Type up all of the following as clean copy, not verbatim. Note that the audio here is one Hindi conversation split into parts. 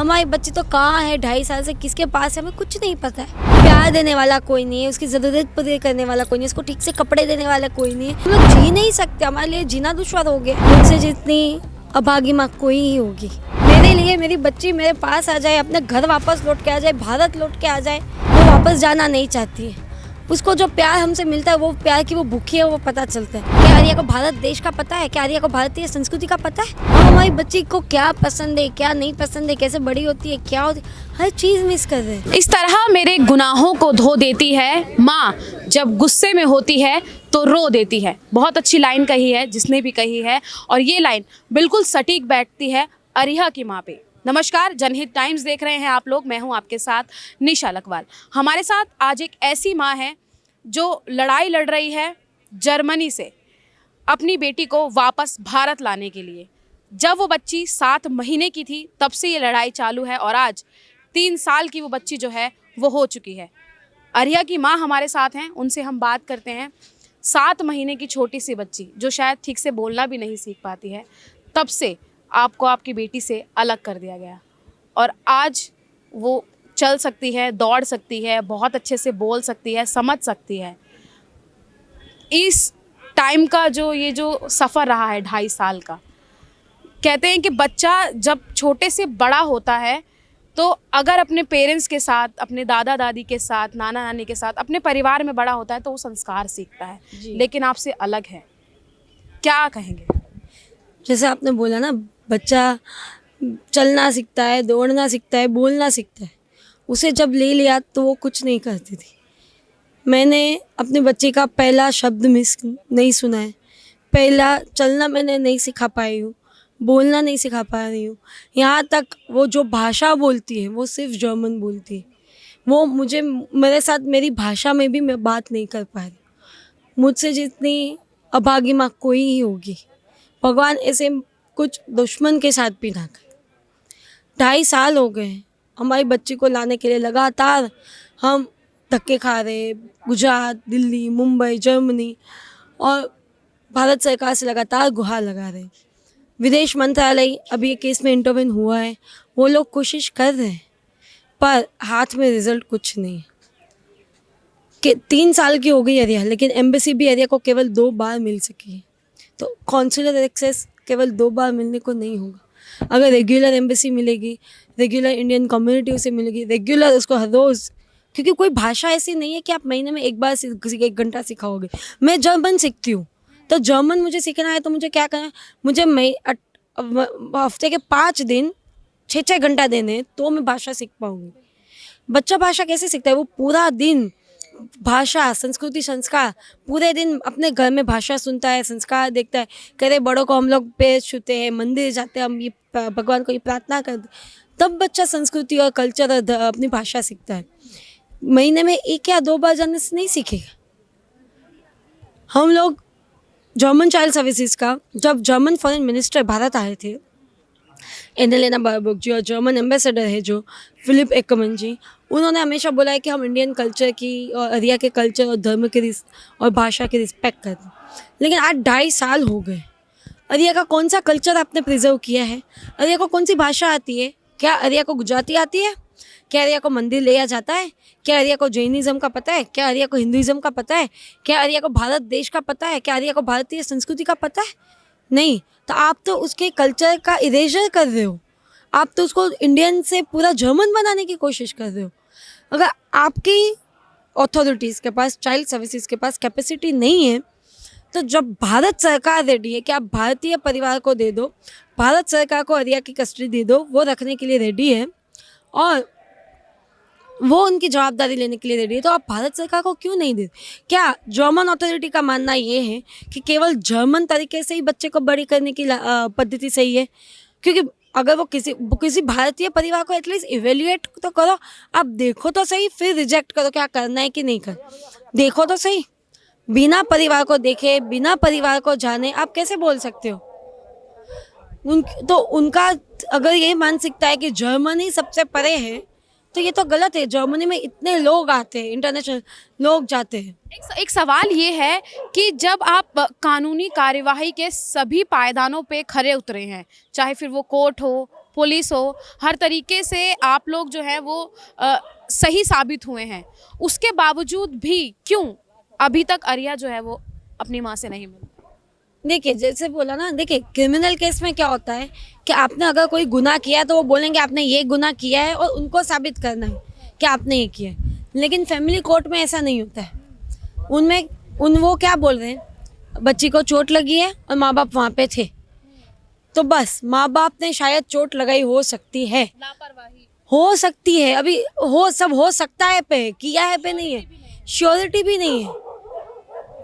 हमारी बच्ची तो कहाँ है, 2.5 साल से किसके पास है, हमें कुछ नहीं पता है। प्यार देने वाला कोई नहीं है, उसकी ज़रूरत पूरी करने वाला कोई नहीं है, उसको ठीक से कपड़े देने वाला कोई नहीं है। हम लोग जी नहीं सकते, हमारे लिए जीना दुश्वार हो गया। मुझसे जितनी अभागी माँ कोई ही होगी। मेरे लिए मेरी बच्ची मेरे पास आ जाए, अपने घर वापस लौट के आ जाए, भारत लौट के आ जाए। वो वापस जाना नहीं चाहती है। उसको जो प्यार हमसे मिलता है, वो प्यार की वो भूखी है, वो पता चलता है। क्या आर्या को भारत देश का पता है? क्या आर्या को भारतीय संस्कृति का पता है? हम हमारी बच्ची को क्या पसंद है, क्या नहीं पसंद है, कैसे बड़ी होती है, क्या होती है, हर चीज़ मिस कर रहे हैं। इस तरह मेरे गुनाहों को धो देती है माँ, जब गुस्से में होती है तो रो देती है। बहुत अच्छी लाइन कही है जिसने भी कही है, और ये लाइन बिल्कुल सटीक बैठती है अरिहा की माँ पे। नमस्कार, जनहित टाइम्स देख रहे हैं आप लोग। मैं हूं आपके साथ निशा लखवाल। हमारे साथ आज एक ऐसी माँ है जो लड़ाई लड़ रही है जर्मनी से अपनी बेटी को वापस भारत लाने के लिए। जब वो बच्ची 7 महीने की थी तब से ये लड़ाई चालू है, और आज 3 साल की वो बच्ची जो है वो हो चुकी है। अरिहा की माँ हमारे साथ हैं, उनसे हम बात करते हैं। 7 महीने की छोटी सी बच्ची जो शायद ठीक से बोलना भी नहीं सीख पाती है, तब से आपको आपकी बेटी से अलग कर दिया गया, और आज वो चल सकती है, दौड़ सकती है, बहुत अच्छे से बोल सकती है, समझ सकती है। इस टाइम का ये जो सफ़र रहा है 2.5 साल का, कहते हैं कि बच्चा जब छोटे से बड़ा होता है तो अगर अपने पेरेंट्स के साथ, अपने दादा दादी के साथ, नाना नानी के साथ, अपने परिवार में बड़ा होता है तो वो संस्कार सीखता है, लेकिन आपसे अलग है। क्या कहेंगे? जैसे आपने बोला ना, बच्चा चलना सीखता है, दौड़ना सीखता है, बोलना सीखता है। उसे जब ले लिया तो वो कुछ नहीं करती थी। मैंने अपने बच्चे का पहला शब्द मिस नहीं सुना है, पहला चलना मैंने नहीं सिखा पाई हूँ, बोलना नहीं सिखा पा रही हूँ। यहाँ तक वो जो भाषा बोलती है वो सिर्फ जर्मन बोलती है। वो मेरे साथ मेरी भाषा में भी मैं बात नहीं कर पा रही। मुझसे जितनी अभागी माँ कोई ही होगी। भगवान ऐसे कुछ दुश्मन के साथ भी ना करे। 2.5 साल हो गए हमारी बच्ची को लाने के लिए, लगातार हम धक्के खा रहे। गुजरात, दिल्ली, मुंबई, जर्मनी और भारत सरकार से लगातार गुहार लगा रहे। विदेश मंत्रालय अभी ये केस में इंटरवेन हुआ है, वो लोग कोशिश कर रहे हैं, पर हाथ में रिजल्ट कुछ नहीं है। कि 3 साल की हो गई अरिया, लेकिन एम्बेसी भी अरिया को केवल 2 बार मिल सकी है। तो कॉन्सुलर एक्सेस केवल 2 बार मिलने को नहीं होगा। अगर रेगुलर एम्बेसी मिलेगी, रेगुलर इंडियन कम्युनिटी उसे मिलेगी, रेगुलर उसको हर रोज़, क्योंकि कोई भाषा ऐसी नहीं है कि आप महीने में एक बार किसी को 1 घंटा सिखाओगे। मैं जर्मन सीखती हूँ, तो जर्मन मुझे सीखना है तो मुझे क्या करना है, मुझे हफ्ते के 5 दिन 6-6 घंटा देने हैं तो मैं भाषा सीख पाऊँगी। बच्चा भाषा कैसे सीखता है? वो पूरा दिन भाषा, संस्कृति, संस्कार, पूरे दिन अपने घर में भाषा सुनता है, संस्कार देखता है। करे बड़ों को हम लोग पैर छूते हैं, मंदिर जाते हैं, हम ये भगवान को ये प्रार्थना करते, तब बच्चा संस्कृति और कल्चर और अपनी भाषा सीखता है। महीने में 1 या 2 बार जाने से नहीं सीखेगा। हम लोग जर्मन चाइल्ड सर्विसेज का, जब जर्मन फॉरेन मिनिस्टर भारत आए थे, एनेलेना बारबर्ग जी, और जर्मन एम्बेसडर है जो फिलिप एक्करमैन जी, उन्होंने हमेशा बोला है कि हम इंडियन कल्चर की और अरिया के कल्चर और धर्म के और भाषा की रिस्पेक्ट करते हैं। लेकिन आज 2.5 साल हो गए, अरिया का कौन सा कल्चर आपने प्रिजर्व किया है? अरिया को कौन सी भाषा आती है? क्या अरिया को गुजराती आती है? क्या अरिया को मंदिर ले जाता है? क्या अरिया को जैनिज़्म का पता है? क्या अरिया को हिंदुइज़्म का पता है? क्या अरिया को भारत देश का पता है? क्या अरिया को भारतीय संस्कृति का पता है? नहीं। तो आप तो उसके कल्चर का इरेजर कर रहे हो। आप तो उसको इंडियन से पूरा जर्मन बनाने की कोशिश कर रहे हो। अगर आपकी अथॉरिटीज़ के पास, चाइल्ड सर्विसेज के पास कैपेसिटी नहीं है, तो जब भारत सरकार रेडी है कि आप भारतीय परिवार को दे दो, भारत सरकार को अरिया की कस्टडी दे दो, वो रखने के लिए रेडी है और वो उनकी जवाबदारी लेने के लिए रेडी है, तो आप भारत सरकार को क्यों नहीं दे? क्या जर्मन अथॉरिटी का मानना ये है कि केवल जर्मन तरीके से ही बच्चे को बड़ी करने की पद्धति सही है? क्योंकि अगर वो किसी भारतीय परिवार को एटलीस्ट इवेल्युएट तो करो, आप देखो तो सही, फिर रिजेक्ट करो क्या करना है कि नहीं कर। देखो तो सही, बिना परिवार को देखे, बिना परिवार को जाने आप कैसे बोल सकते हो? उनका अगर ये मानसिकता है कि जर्मनी सबसे परे है, तो ये तो गलत है। जर्मनी में इतने लोग आते हैं, इंटरनेशनल लोग जाते हैं। एक सवाल ये है कि जब आप कानूनी कार्यवाही के सभी पायदानों पे खरे उतरे हैं, चाहे फिर वो कोर्ट हो, पुलिस हो, हर तरीके से आप लोग जो है वो सही साबित हुए हैं, उसके बावजूद भी क्यों अभी तक आर्या जो है वो अपनी माँ से नहीं मिली? देखिए, जैसे बोला ना, देखिए क्रिमिनल केस में क्या होता है कि आपने अगर कोई गुनाह किया है तो वो बोलेंगे आपने ये गुनाह किया है और उनको साबित करना है कि आपने ये किया है। लेकिन फैमिली कोर्ट में ऐसा नहीं होता है। उनमें वो क्या बोल रहे हैं, बच्ची को चोट लगी है और माँ बाप वहाँ पे थे, तो बस माँ बाप ने शायद चोट लगाई हो सकती है, लापरवाही हो सकती है, अभी सब हो सकता है पे, किया है पे नहीं है, श्योरिटी भी नहीं है।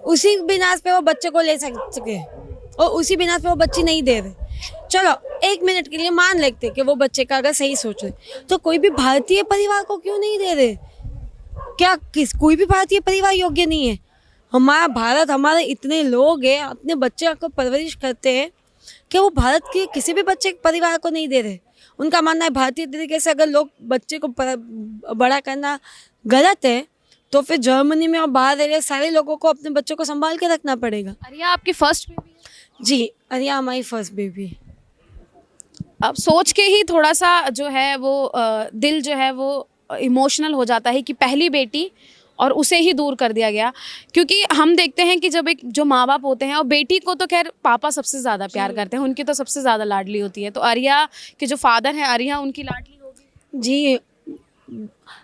उसी बिनास पे वो बच्चे को ले सके और उसी बिनास पे वो बच्ची नहीं दे रहे। चलो 1 मिनट के लिए मान लेते कि वो बच्चे का अगर सही सोच रहे, तो कोई भी भारतीय परिवार को क्यों नहीं दे रहे? क्या कोई भी भारतीय परिवार योग्य नहीं है? हमारा भारत, हमारे इतने लोग हैं, अपने बच्चे को परवरिश करते हैं कि वो भारत के किसी भी बच्चे परिवार को नहीं दे रहे। उनका मानना है भारतीय तरीके से अगर लोग बच्चे को बड़ा करना गलत है, तो फिर जर्मनी में और बाहर रह रहे सारे लोगों को अपने बच्चों को संभाल के रखना पड़ेगा। आर्या आपकी फर्स्ट बेबी है? जी, आर्या हमारी फर्स्ट बेबी है। अब सोच के ही थोड़ा सा जो है वो दिल जो है वो इमोशनल हो जाता है कि पहली बेटी और उसे ही दूर कर दिया गया। क्योंकि हम देखते हैं कि जब एक जो माँ बाप होते हैं, और बेटी को तो खैर पापा सबसे ज़्यादा प्यार करते हैं, उनकी तो सबसे ज़्यादा लाडली होती है, तो आर्या के जो फादर हैं, आर्या उनकी लाडली होगी। जी,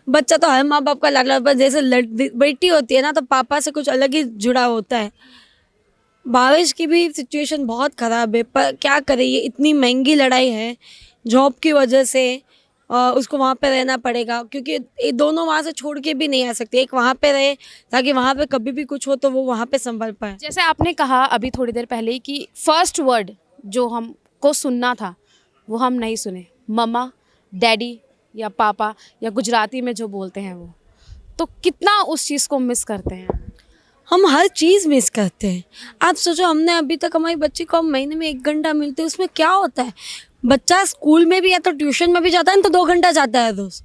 बच्चा तो हर माँ बाप का लाडला, पर जैसे बेटी होती है ना, तो पापा से कुछ अलग ही जुड़ा होता है। भावेश की भी सिचुएशन बहुत ख़राब है, पर क्या करे, ये इतनी महंगी लड़ाई है, जॉब की वजह से उसको वहाँ पे रहना पड़ेगा, क्योंकि ये दोनों वहाँ से छोड़ के भी नहीं आ सकते। एक वहाँ पे रहे ताकि वहाँ पे कभी भी कुछ हो तो वो वहाँ पे संभल पाए। जैसे आपने कहा अभी थोड़ी देर पहले ही कि फर्स्ट वर्ड जो हमको सुनना था वो हम नहीं सुने, मम्मा, डैडी या पापा, या गुजराती में जो बोलते हैं वो, तो कितना उस चीज़ को मिस करते हैं? हम हर चीज़ मिस करते हैं। आप सोचो, हमने अभी तक हमारी बच्ची को हम महीने में 1 घंटा मिलते हैं, उसमें क्या होता है? बच्चा स्कूल में भी या तो ट्यूशन में भी जाता है ना, तो 2 घंटा जाता है रोज़।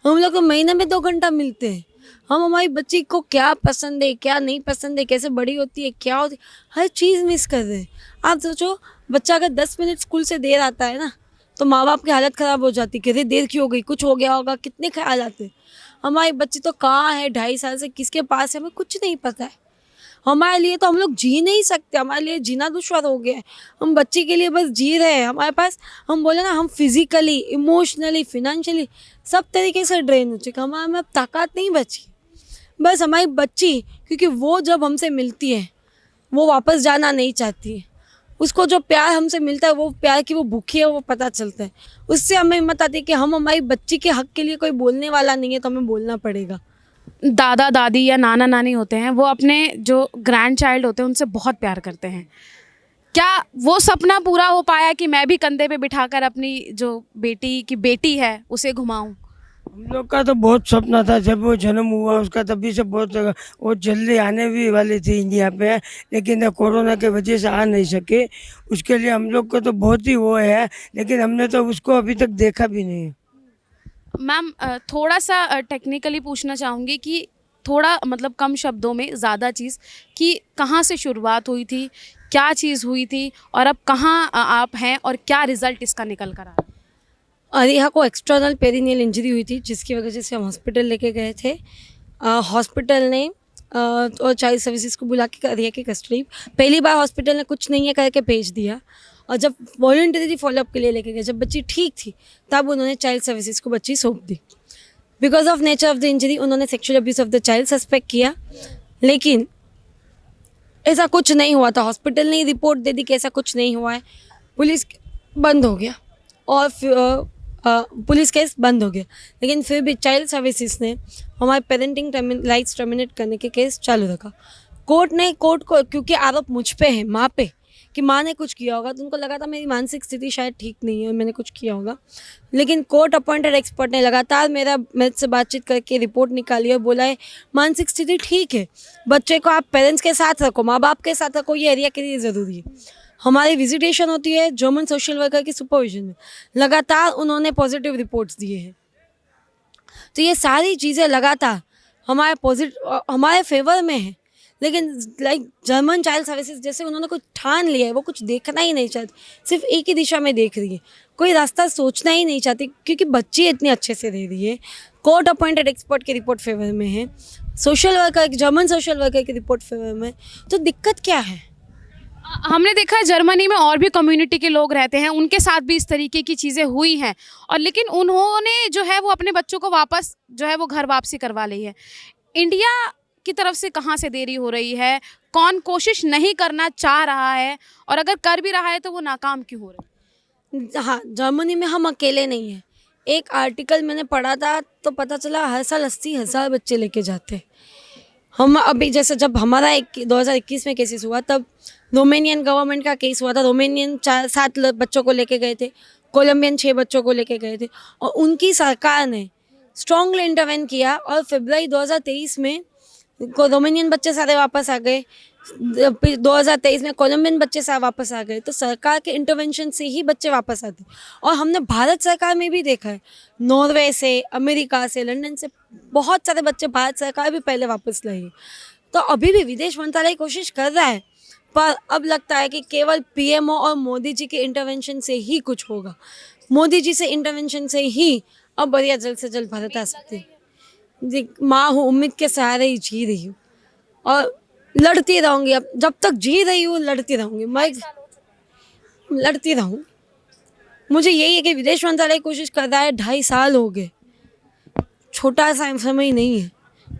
हम लोग को महीने में 2 घंटा मिलते हैं। हम हमारी बच्ची को क्या पसंद है, क्या नहीं पसंद है, कैसे बड़ी होती है, क्या होती है, हर चीज़ मिस कर रहे हैं। आप सोचो, बच्चा अगर 10 मिनट स्कूल से देर आता है ना, तो माँ बाप की हालत ख़राब हो जाती है कि अरे देर क्यों हो गई, कुछ हो गया होगा, कितने ख्याल आते हैं। हमारी बच्ची तो कहाँ है, 2.5 साल से किसके पास है, हमें कुछ नहीं पता है। हमारे लिए तो हम लोग जी नहीं सकते, हमारे लिए जीना दुश्वार हो गया है। हम बच्चे के लिए बस जी रहे हैं। हमारे पास, हम बोले ना, हम फिजिकली, इमोशनली, फिनेंशियली सब तरीके से ड्रेन हो चुके, हमारे में अब ताकत नहीं बची। बस हमारी बच्ची, क्योंकि वो जब हमसे मिलती है वो वापस जाना नहीं चाहती है। उसको जो प्यार हमसे मिलता है, वो प्यार की वो भूखी है, वो पता चलता है। उससे हमें हिम्मत आती है कि हम हमारी बच्ची के हक के लिए, कोई बोलने वाला नहीं है तो हमें बोलना पड़ेगा। दादा दादी या नाना नानी होते हैं, वो अपने जो ग्रैंड चाइल्ड होते हैं उनसे बहुत प्यार करते हैं। क्या वो सपना पूरा हो पाया कि मैं भी कंधे पे बिठाकर अपनी जो बेटी की बेटी है उसे घुमाऊं? हम लोग का तो बहुत सपना था, जब वो जन्म हुआ उसका तभी से बहुत वो जल्दी आने भी वाली थी इंडिया पे, लेकिन कोरोना के वजह से आ नहीं सके। उसके लिए हम लोग को तो बहुत ही वो है, लेकिन हमने तो उसको अभी तक देखा भी नहीं। मैम थोड़ा सा टेक्निकली पूछना चाहूँगी कि थोड़ा मतलब कम शब्दों में ज़्यादा चीज़, कि कहाँ से शुरुआत हुई थी, क्या चीज़ हुई थी, और अब कहाँ आप हैं और क्या रिज़ल्ट इसका निकल कर आया? आर्या को एक्सटर्नल पेरिनियल इंजरी हुई थी, जिसकी वजह से हम हॉस्पिटल लेके गए थे। हॉस्पिटल ने और चाइल्ड सर्विसेज को बुला के आर्या की कस्टडी, पहली बार हॉस्पिटल ने कुछ नहीं है करके भेज दिया, और जब वॉलंटरी फॉलोअप के लिए लेके गए, जब बच्ची ठीक थी, तब उन्होंने चाइल्ड सर्विसेज को बच्ची सौंप दी। Because of nature of the injury उन्होंने sexual abuse of the child suspect किया, लेकिन ऐसा कुछ नहीं हुआ था। हॉस्पिटल ने रिपोर्ट दे दी कि ऐसा कुछ नहीं हुआ है, पुलिस बंद हो गया, और पुलिस केस बंद हो गया। लेकिन फिर भी चाइल्ड सर्विसेज ने हमारे पेरेंटिंग राइट्स टर्मिनेट करने के केस चालू रखा। कोर्ट को, क्योंकि आरोप मुझ पे है, माँ पे, कि माँ ने कुछ किया होगा, तो उनको लगा था मेरी मानसिक स्थिति शायद ठीक नहीं है और मैंने कुछ किया होगा। लेकिन कोर्ट अपॉइंटेड एक्सपर्ट ने लगातार मेरे से बातचीत करके रिपोर्ट निकाली और बोला है मानसिक स्थिति ठीक है, बच्चे को आप पेरेंट्स के साथ रखो, माँ बाप के साथ रखो, ये एरिया के लिए ज़रूरी है। हमारी विजिटेशन होती है जर्मन सोशल वर्कर की सुपरविजन में, लगातार उन्होंने पॉजिटिव रिपोर्ट्स दिए हैं। तो ये सारी चीज़ें लगातार हमारे फेवर में है। लेकिन लाइक जर्मन चाइल्ड सर्विसेज, जैसे उन्होंने कुछ ठान लिया है, वो कुछ देखना ही नहीं चाहते, सिर्फ एक ही दिशा में देख रही है। कोई रास्ता सोचना ही नहीं चाहती, क्योंकि बच्ची इतने अच्छे से दे रही है, कोर्ट अपॉइंटेड एक्सपर्ट की रिपोर्ट फेवर में है, social worker, German social worker की रिपोर्ट फेवर में, तो दिक्कत क्या है? हमने देखा है जर्मनी में और भी कम्युनिटी के लोग रहते हैं, उनके साथ भी इस तरीके की चीज़ें हुई हैं, और लेकिन उन्होंने जो है वो अपने बच्चों को वापस जो है वो घर वापसी करवा ली है। इंडिया की तरफ से कहाँ से देरी हो रही है? कौन कोशिश नहीं करना चाह रहा है, और अगर कर भी रहा है तो वो नाकाम क्यों हो रहा है? हाँ, जर्मनी में हम अकेले नहीं हैं। एक आर्टिकल मैंने पढ़ा था तो पता चला हर साल 80,000 बच्चे लेके जाते हैं। हम अभी जैसे जब हमारा 2021 में केसेस हुआ, तब रोमेनियन गवर्नमेंट का केस हुआ था। रोमेनियन 7 बच्चों को लेके गए थे, कोलंबियन 6 बच्चों को लेके गए थे, और उनकी सरकार ने स्ट्रांगली इंटरवेन किया, और फरवरी 2023 में रोमेनियन बच्चे सारे वापस आ गए, फिर 2023 में कोलंबियन बच्चे सारे वापस आ गए। तो सरकार के इंटरवेंशन से ही बच्चे वापस आते। और हमने भारत सरकार में भी देखा है, नॉर्वे से, अमेरिका से, लंदन से बहुत सारे बच्चे भारत सरकार भी पहले वापस लाई है। तो अभी भी विदेश मंत्रालय कोशिश कर रहा है, पर अब लगता है कि केवल पीएमओ और मोदी जी के इंटरवेंशन से ही कुछ होगा। मोदी जी से इंटरवेंशन से ही अब बढ़िया जल्द से जल्द भारत आ सकती है। जी, माँ हूँ, उम्मीद के सहारे ही जी रही हूँ, और लड़ती रहूँगी। अब जब तक जी रही हूँ लड़ती रहूँगी, मैं लड़ती रहूँ। मुझे यही है कि विदेश मंत्रालय कोशिश कर रहा है, 2.5 साल हो गए, छोटा सा समय नहीं है,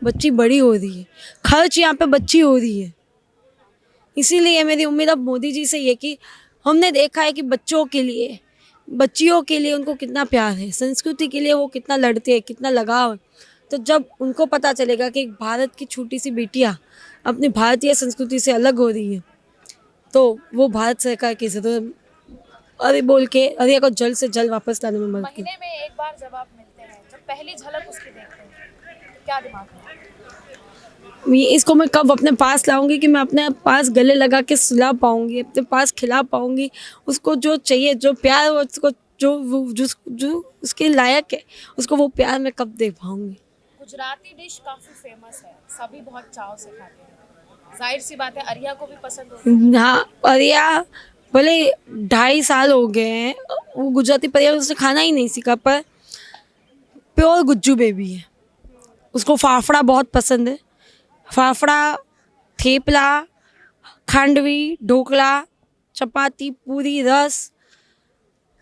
बच्ची बड़ी हो रही है, खर्च यहाँ पे बच्ची हो रही है। इसीलिए मेरी उम्मीद अब मोदी जी से ये कि हमने देखा है कि बच्चों के लिए, बच्चियों के लिए उनको कितना प्यार है, संस्कृति के लिए वो कितना लड़ते हैं, कितना लगाव है। तो जब उनको पता चलेगा कि भारत की छोटी सी बेटियाँ अपनी भारतीय संस्कृति से अलग हो रही है, तो वो भारत सरकार की ज़रूरत अरे बोल के अरे को जल्द से जल्द वापस लाने में मदद महीने में एक बार जब आप मिलते हैं, जब पहली झलक उसकी देखते हैं, तो क्या दिमाग में? इसको मैं कब अपने पास लाऊंगी कि मैं अपने पास गले लगा के सुला पाऊंगी, अपने पास खिला पाऊंगी उसको जो चाहिए, जो प्यार, उसको जो उसके लायक है, उसको वो प्यार मैं कब दे पाऊंगी। गुजराती डिश काफ़ी फेमस है, सभी बहुत चाव से खाते हैं, जाहिर सी बात है अरिया को भी पसंद होगी। हाँ, अरिया भले 2.5 साल हो गए हैं, वो गुजराती परिवार उसने खाना ही नहीं सीखा, पर प्योर गुज्जू बेबी है। उसको फाफड़ा बहुत पसंद है, फाफड़ा, थेपला, खांडवी, ढोकला, चपाती, पूरी, रस।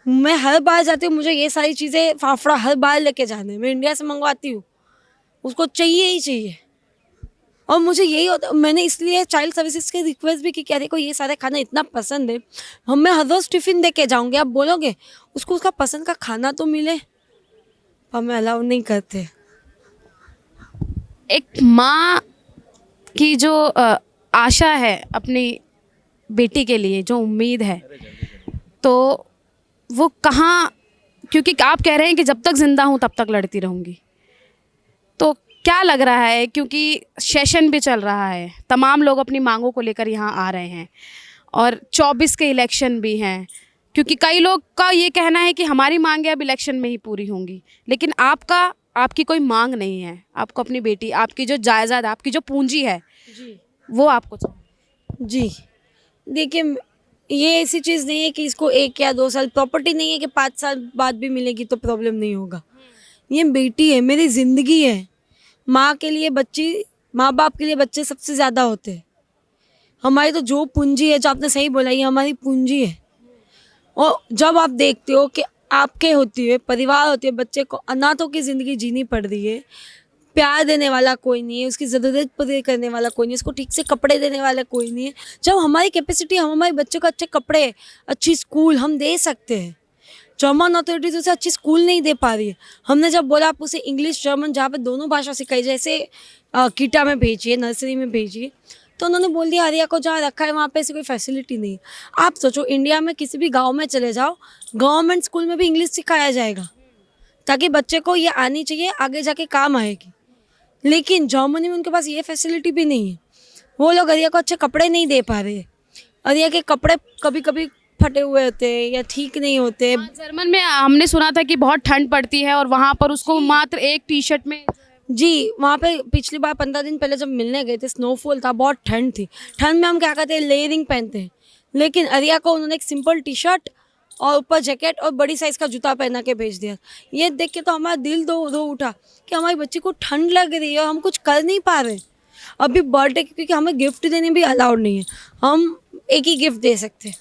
मैं हर बार जाती हूँ, मुझे ये सारी चीज़ें, फाफड़ा हर बार लेके जाने हैं। मैं इंडिया से मंगवाती हूँ, उसको चाहिए ही चाहिए। और मुझे यही होता, मैंने इसलिए चाइल्ड सर्विसेज की रिक्वेस्ट भी की कि देखो ये सारे खाना इतना पसंद है, मैं हर रोज़ टिफ़िन दे के जाऊँगी, आप बोलोगे उसको उसका पसंद का खाना तो मिले, पर मैं अलाउ नहीं करते। एक माँ की जो आशा है अपनी बेटी के लिए, जो उम्मीद है, तो वो कहाँ, क्योंकि आप कह रहे हैं कि जब तक ज़िंदा हूँ तब तक लड़ती रहूँगी, तो क्या लग रहा है, क्योंकि सेशन भी चल रहा है, तमाम लोग अपनी मांगों को लेकर यहाँ आ रहे हैं, और 24 के इलेक्शन भी हैं, क्योंकि कई लोग का ये कहना है कि हमारी मांगें अब इलेक्शन में ही पूरी होंगी, लेकिन आपकी कोई मांग नहीं है, आपको अपनी बेटी, आपकी जो जायदाद, आपकी जो पूंजी है जी, वो आपको चाहिए। जी, देखिए ये ऐसी चीज़ नहीं है कि इसको 1 या 2 साल, प्रॉपर्टी नहीं है कि 5 साल बाद भी मिलेगी तो प्रॉब्लम नहीं होगा। ये बेटी है, मेरी ज़िंदगी है। माँ के लिए बच्ची, माँ बाप के लिए बच्चे सबसे ज़्यादा होते हैं। हमारी तो जो पूंजी है, जो आपने सही बोला, ये हमारी पूंजी है। और जब आप देखते हो कि आपके होती है, परिवार होती है, बच्चे को अनाथों की ज़िंदगी जीनी पड़ रही है, प्यार देने वाला कोई नहीं है, उसकी ज़रूरत पूरी करने वाला कोई नहीं है, उसको ठीक से कपड़े देने वाला कोई नहीं है। जब हमारी कैपेसिटी, हम हमारे बच्चों को अच्छे कपड़े, अच्छी स्कूल हम दे सकते हैं, जर्मन अथॉरिटीज़ उसे अच्छी स्कूल नहीं दे पा रही है। हमने जब बोला आप उसे इंग्लिश जर्मन जहाँ पे दोनों भाषा सिखाई, जैसे कीटा में भेजिए, नर्सरी में भेजिए, तो उन्होंने बोल दिया आर्या को जहाँ रखा है वहाँ पे ऐसी कोई फैसिलिटी नहीं है। आप सोचो, इंडिया में किसी भी गांव में चले जाओ, गवर्नमेंट स्कूल में भी इंग्लिश सिखाया जाएगा, ताकि बच्चे को ये आनी चाहिए, आगे जाके काम आएगी। लेकिन जर्मनी में उनके पास ये फैसिलिटी भी नहीं है। वो लोग आर्या को अच्छे कपड़े नहीं दे पा रहे। आर्या के कपड़े कभी कभी फटे हुए होते हैं या ठीक नहीं होते। जर्मन में हमने सुना था कि बहुत ठंड पड़ती है, और वहाँ पर उसको मात्र एक टी-शर्ट में, जी, वहाँ पे पिछली बार 15 दिन पहले जब मिलने गए थे, स्नोफॉल था, बहुत ठंड थी। ठंड में हम क्या करते हैं, लेयरिंग पहनते हैं, लेकिन आर्या को उन्होंने एक सिंपल टी शर्ट और ऊपर जैकेट और बड़ी साइज़ का जूता पहना के भेज दिया। ये देख के तो हमारा दिल दो उठा कि हमारी बच्ची को ठंड लग रही है और हम कुछ कर नहीं पा रहे। अभी बर्थडे क्योंकि हमें गिफ्ट देने भी अलाउड नहीं है, हम एक ही गिफ्ट दे सकते हैं।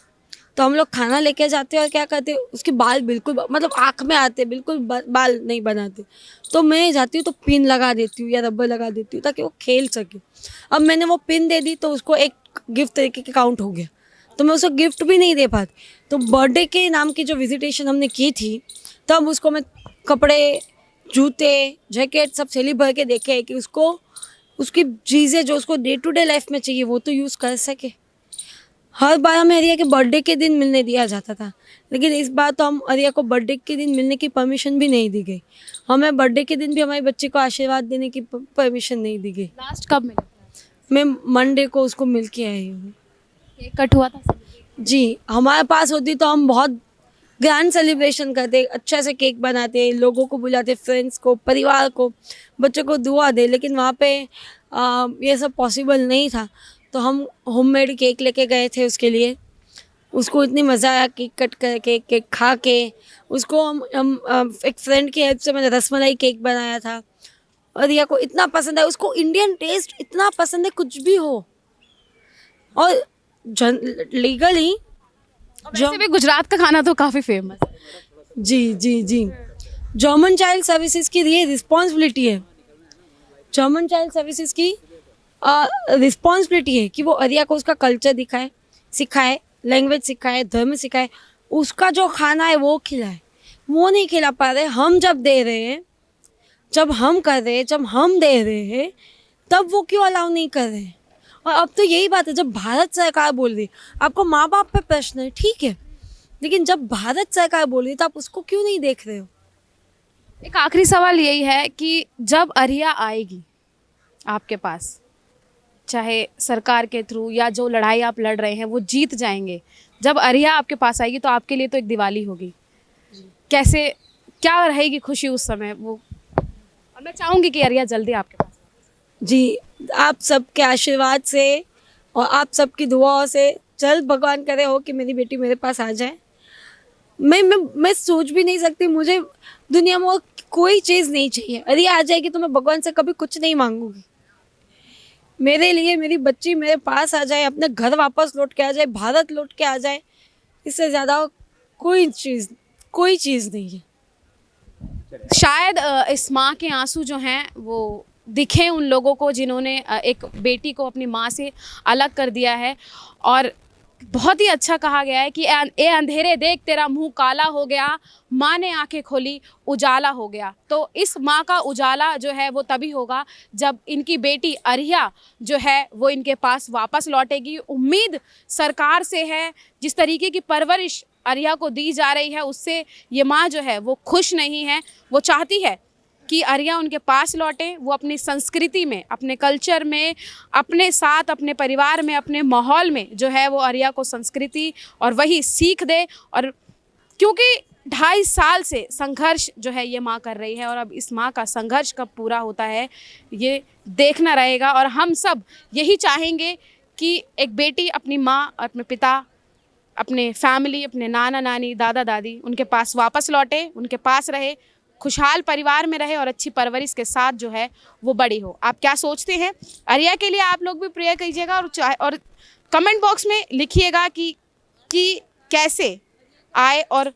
तो हम लोग खाना लेके जाते हैं और क्या करते हैं, उसके बाल बिल्कुल मतलब आँख में आते, बिल्कुल बाल नहीं बनाते। तो मैं जाती हूँ तो पिन लगा देती हूँ या रबर लगा देती हूँ ताकि वो खेल सके। अब मैंने वो पिन दे दी तो उसको एक गिफ्ट तरीके के काउंट हो गया, तो मैं उसको गिफ्ट भी नहीं दे पाती। तो बर्थडे के नाम की जो विजिटेशन हमने की थी, तब उसको मैं कपड़े, जूते, जैकेट सब थैली भर के देखे कि उसको उसकी चीज़ें जो उसको डे टू डे लाइफ में चाहिए वो तो यूज़ कर सके। हर बार हमें अरिया के बर्थडे के दिन मिलने दिया जाता था, लेकिन इस बार तो हम अरिया को बर्थडे के दिन मिलने की परमिशन भी नहीं दी गई। हमें बर्थडे के दिन भी हमारे बच्चे को आशीर्वाद देने की परमिशन नहीं दी गई। लास्ट कब मिले? मैं मंडे को उसको मिल के आई हूँ। केक कट हुआ था? जी, हमारे पास होती तो हम बहुत ग्रैंड सेलिब्रेशन करते, अच्छे से केक बनाते, लोगों को बुलाते, फ्रेंड्स को, परिवार को, बच्चों को दुआ दे, लेकिन वहाँ पे ये सब पॉसिबल नहीं था। तो हम होममेड केक लेके गए थे उसके लिए। उसको इतनी मज़ा आया केक कट करके, केक खा के। उसको हम एक फ्रेंड की हेल्प से मैंने रसमलाई केक बनाया था और रिया को इतना पसंद है। उसको इंडियन टेस्ट इतना पसंद है, कुछ भी हो। और लीगली वैसे भी गुजरात का खाना तो काफ़ी फेमस है। जी जर्मन चाइल्ड सर्विसेज की ये रिस्पॉन्सिबिलिटी है। जर्मन चाइल्ड सर्विसेज की रिस्पॉन्सिबिलिटी है कि वो अरिया को उसका कल्चर दिखाए, सिखाए, लैंग्वेज सिखाए, धर्म सिखाए, उसका जो खाना है वो खिलाए। वो नहीं खिला पा रहे, हम जब दे रहे हैं, जब हम कर रहे हैं, जब हम दे रहे हैं, तब वो क्यों अलाउ नहीं कर रहे हैं। और अब तो यही बात है, जब भारत सरकार बोल रही, आपको माँ बाप पे प्रश्न है, ठीक है, लेकिन जब भारत सरकार बोल रही तो आप उसको क्यों नहीं देख रहे हो। एक आखिरी सवाल यही है कि जब अरिया आएगी आपके पास, चाहे सरकार के थ्रू या जो लड़ाई आप लड़ रहे हैं वो जीत जाएंगे, जब अरिया आपके पास आएगी तो आपके लिए तो एक दिवाली होगी। कैसे, क्या रहेगी खुशी उस समय वो, और मैं चाहूँगी कि अरिया जल्दी आपके पास। जी, आप सबके आशीर्वाद से और आप सबकी दुआओं से जल्द भगवान करे हो कि मेरी बेटी मेरे पास आ जाए। मैं सोच भी नहीं सकती, मुझे दुनिया में और कोई चीज़ नहीं चाहिए। अरे आ जाएगी तो मैं भगवान से कभी कुछ नहीं मांगूंगी। मेरे लिए मेरी बच्ची मेरे पास आ जाए, अपने घर वापस लौट के आ जाए, भारत लौट के आ जाए, इससे ज़्यादा कोई चीज़ नहीं है। शायद इस माँ के आंसू जो हैं वो दिखें उन लोगों को जिन्होंने एक बेटी को अपनी माँ से अलग कर दिया है। और बहुत ही अच्छा कहा गया है कि ए अंधेरे देख तेरा मुंह काला हो गया, माँ ने आंखें खोली उजाला हो गया। तो इस माँ का उजाला जो है वो तभी होगा जब इनकी बेटी अरिया जो है वो इनके पास वापस लौटेगी। उम्मीद सरकार से है, जिस तरीके की परवरिश अरिया को दी जा रही है उससे ये माँ जो है वो खुश नहीं है। वो चाहती है कि अरिया उनके पास लौटे, वो अपनी संस्कृति में, अपने कल्चर में, अपने साथ, अपने परिवार में, अपने माहौल में जो है वो अरिया को संस्कृति और वही सीख दे। और क्योंकि 2.5 साल से संघर्ष जो है ये माँ कर रही है और अब इस माँ का संघर्ष कब पूरा होता है ये देखना रहेगा। और हम सब यही चाहेंगे कि एक बेटी अपनी माँ, अपने पिता, अपने फैमिली, अपने नाना नानी, दादा दादी, उनके पास वापस लौटे, उनके पास रहे, खुशहाल परिवार में रहे और अच्छी परवरिश के साथ जो है वो बड़ी हो। आप क्या सोचते हैं? अरिया के लिए आप लोग भी प्रेयर कीजिएगा और कमेंट बॉक्स में लिखिएगा कि कैसे आए और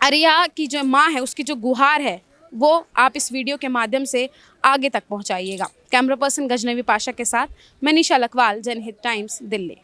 अरिया की जो माँ है उसकी जो गुहार है वो आप इस वीडियो के माध्यम से आगे तक पहुंचाइएगा। कैमरा पर्सन गजनवी पाशा के साथ मैं निशा लखवाल, जनहित टाइम्स, दिल्ली।